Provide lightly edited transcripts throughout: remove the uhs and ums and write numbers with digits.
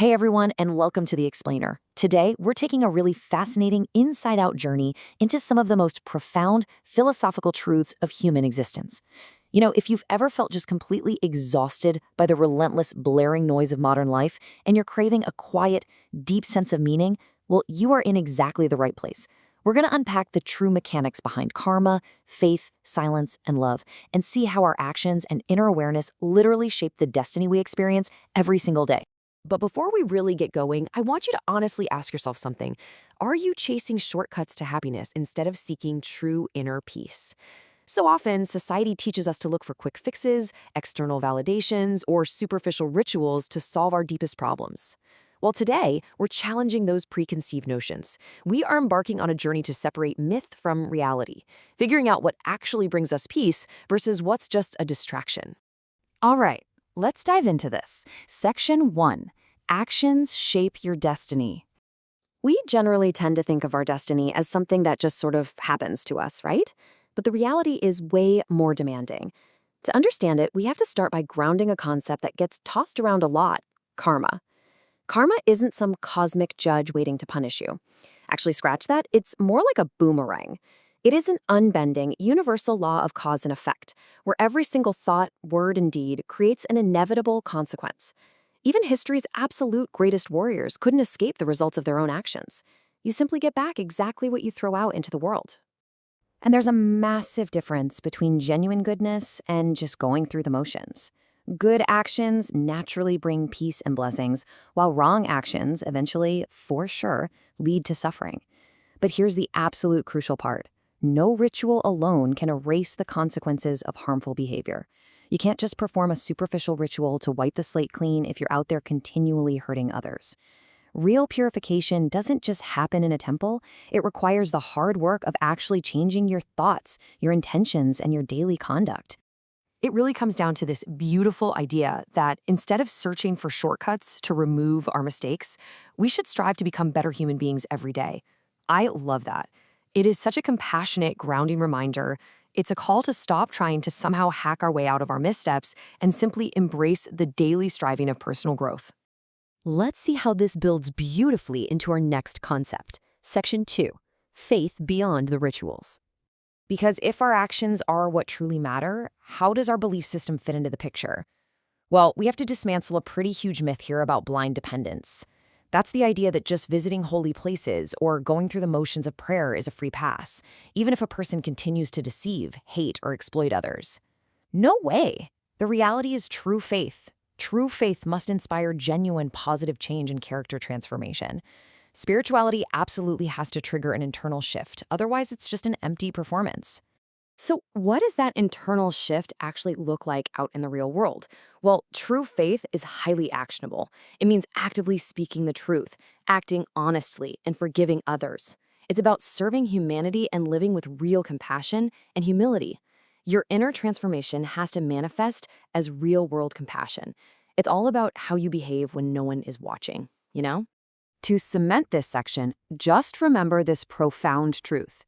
Hey everyone, and welcome to The Explainer. Today, we're taking a really fascinating inside-out journey into some of the most profound philosophical truths of human existence. If you've ever felt just completely exhausted by the relentless blaring noise of modern life and you're craving a quiet, deep sense of meaning, well, you are in exactly the right place. We're going to unpack the true mechanics behind karma, faith, silence, and love, and see how our actions and inner awareness literally shape the destiny we experience every single day. But before we really get going, I want you to honestly ask yourself something. Are you chasing shortcuts to happiness instead of seeking true inner peace? So often, society teaches us to look for quick fixes, external validations, or superficial rituals to solve our deepest problems. Well, today, we're challenging those preconceived notions. We are embarking on a journey to separate myth from reality, figuring out what actually brings us peace versus what's just a distraction. All right, let's dive into this. Section 1. Actions shape your destiny. We generally tend to think of our destiny as something that just sort of happens to us, right? But the reality is way more demanding. To understand it, we have to start by grounding a concept that gets tossed around a lot: karma. Karma isn't some cosmic judge waiting to punish you. Actually, scratch that, it's more like a boomerang. It is an unbending, universal law of cause and effect, where every single thought, word, and deed creates an inevitable consequence. Even history's absolute greatest warriors couldn't escape the results of their own actions. You simply get back exactly what you throw out into the world. And there's a massive difference between genuine goodness and just going through the motions. Good actions naturally bring peace and blessings, while wrong actions eventually, for sure, lead to suffering. But here's the absolute crucial part. No ritual alone can erase the consequences of harmful behavior. You can't just perform a superficial ritual to wipe the slate clean if you're out there continually hurting others. Real purification doesn't just happen in a temple. It requires the hard work of actually changing your thoughts, your intentions, and your daily conduct. It really comes down to this beautiful idea that instead of searching for shortcuts to remove our mistakes, we should strive to become better human beings every day. I love that. It is such a compassionate, grounding reminder. It's a call to stop trying to somehow hack our way out of our missteps and simply embrace the daily striving of personal growth. Let's see how this builds beautifully into our next concept. Section 2. Faith beyond the rituals. Because if our actions are what truly matter, how does our belief system fit into the picture? Well, we have to dismantle a pretty huge myth here about blind dependence. That's the idea that just visiting holy places or going through the motions of prayer is a free pass, even if a person continues to deceive, hate, or exploit others. No way! The reality is true faith. True faith must inspire genuine positive change and character transformation. Spirituality absolutely has to trigger an internal shift, otherwise it's just an empty performance. So what does that internal shift actually look like out in the real world? Well, true faith is highly actionable. It means actively speaking the truth, acting honestly, and forgiving others. It's about serving humanity and living with real compassion and humility. Your inner transformation has to manifest as real-world compassion. It's all about how you behave when no one is watching, you know? To cement this section, just remember this profound truth.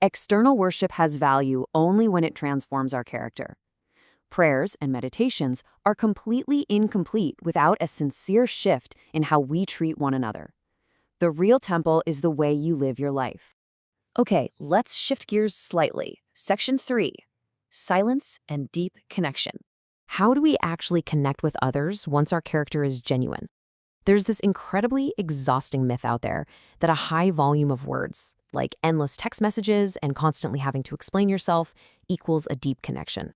External worship has value only when it transforms our character. Prayers and meditations are completely incomplete without a sincere shift in how we treat one another. The real temple is the way you live your life. Okay, let's shift gears slightly. Section 3. Silence and deep connection. How do we actually connect with others once our character is genuine? There's this incredibly exhausting myth out there that a high volume of words, like endless text messages and constantly having to explain yourself, equals a deep connection.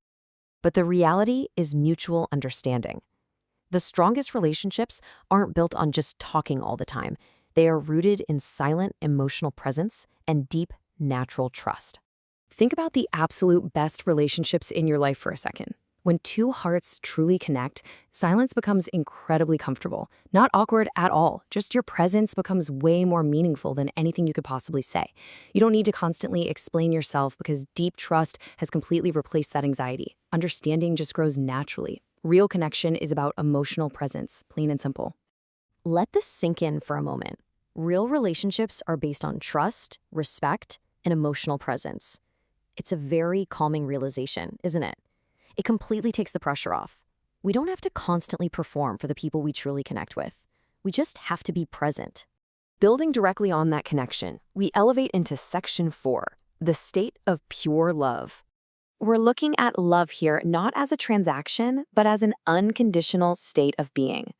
But the reality is mutual understanding. The strongest relationships aren't built on just talking all the time. They are rooted in silent emotional presence and deep natural trust. Think about the absolute best relationships in your life for a second. When two hearts truly connect, silence becomes incredibly comfortable, not awkward at all. Just your presence becomes way more meaningful than anything you could possibly say. You don't need to constantly explain yourself because deep trust has completely replaced that anxiety. Understanding just grows naturally. Real connection is about emotional presence, plain and simple. Let this sink in for a moment. Real relationships are based on trust, respect, and emotional presence. It's a very calming realization, isn't it? It completely takes the pressure off. We don't have to constantly perform for the people we truly connect with. We just have to be present. Building directly on that connection, we elevate into Section 4, the state of pure love. We're looking at love here not as a transaction, but as an unconditional state of being.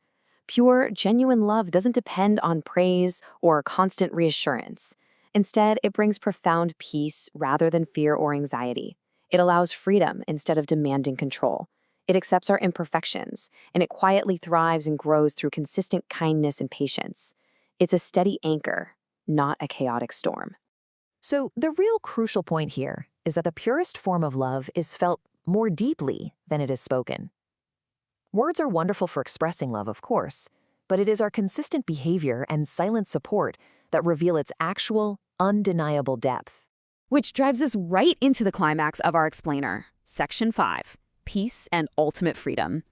Pure, genuine love doesn't depend on praise or constant reassurance. Instead, it brings profound peace rather than fear or anxiety. It allows freedom instead of demanding control. It accepts our imperfections, and it quietly thrives and grows through consistent kindness and patience. It's a steady anchor, not a chaotic storm. So the real crucial point here is that the purest form of love is felt more deeply than it is spoken. Words are wonderful for expressing love, of course, but it is our consistent behavior and silent support that reveal its actual, undeniable depth. Which drives us right into the climax of our explainer, Section 5, Peace and Ultimate Freedom.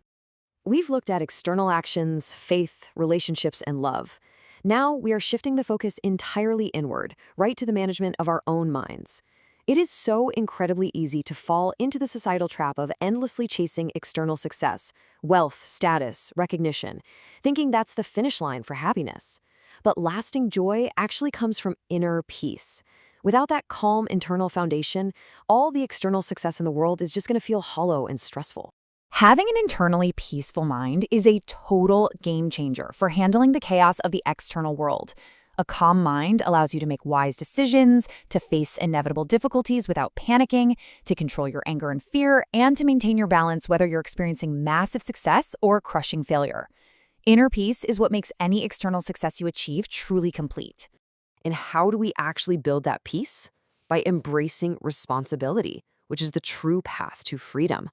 We've looked at external actions, faith, relationships, and love. Now we are shifting the focus entirely inward, right to the management of our own minds. It is so incredibly easy to fall into the societal trap of endlessly chasing external success, wealth, status, recognition, thinking that's the finish line for happiness. But lasting joy actually comes from inner peace. Without that calm internal foundation, all the external success in the world is just going to feel hollow and stressful. Having an internally peaceful mind is a total game changer for handling the chaos of the external world. A calm mind allows you to make wise decisions, to face inevitable difficulties without panicking, to control your anger and fear, and to maintain your balance whether you're experiencing massive success or crushing failure. Inner peace is what makes any external success you achieve truly complete. And how do we actually build that peace? By embracing responsibility, which is the true path to freedom.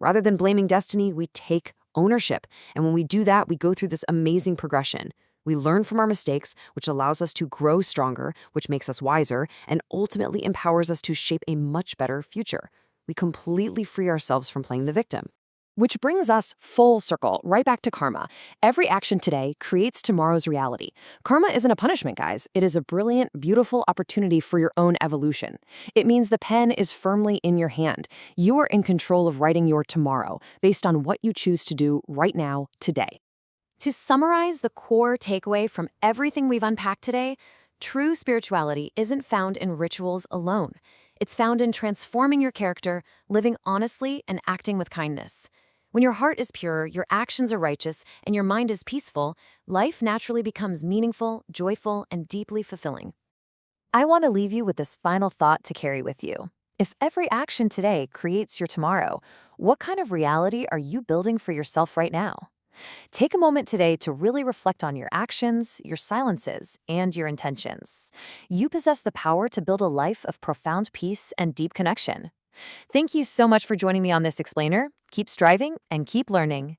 Rather than blaming destiny, we take ownership. And when we do that, we go through this amazing progression. We learn from our mistakes, which allows us to grow stronger, which makes us wiser, and ultimately empowers us to shape a much better future. We completely free ourselves from playing the victim. Which brings us full circle, right back to karma. Every action today creates tomorrow's reality. Karma isn't a punishment, guys. It is a brilliant, beautiful opportunity for your own evolution. It means the pen is firmly in your hand. You are in control of writing your tomorrow based on what you choose to do right now, today. To summarize the core takeaway from everything we've unpacked today, true spirituality isn't found in rituals alone. It's found in transforming your character, living honestly, and acting with kindness. When your heart is pure, your actions are righteous, and your mind is peaceful, life naturally becomes meaningful, joyful, and deeply fulfilling. I want to leave you with this final thought to carry with you. If every action today creates your tomorrow, what kind of reality are you building for yourself right now? Take a moment today to really reflect on your actions, your silences, and your intentions. You possess the power to build a life of profound peace and deep connection. Thank you so much for joining me on this explainer. Keep striving and keep learning.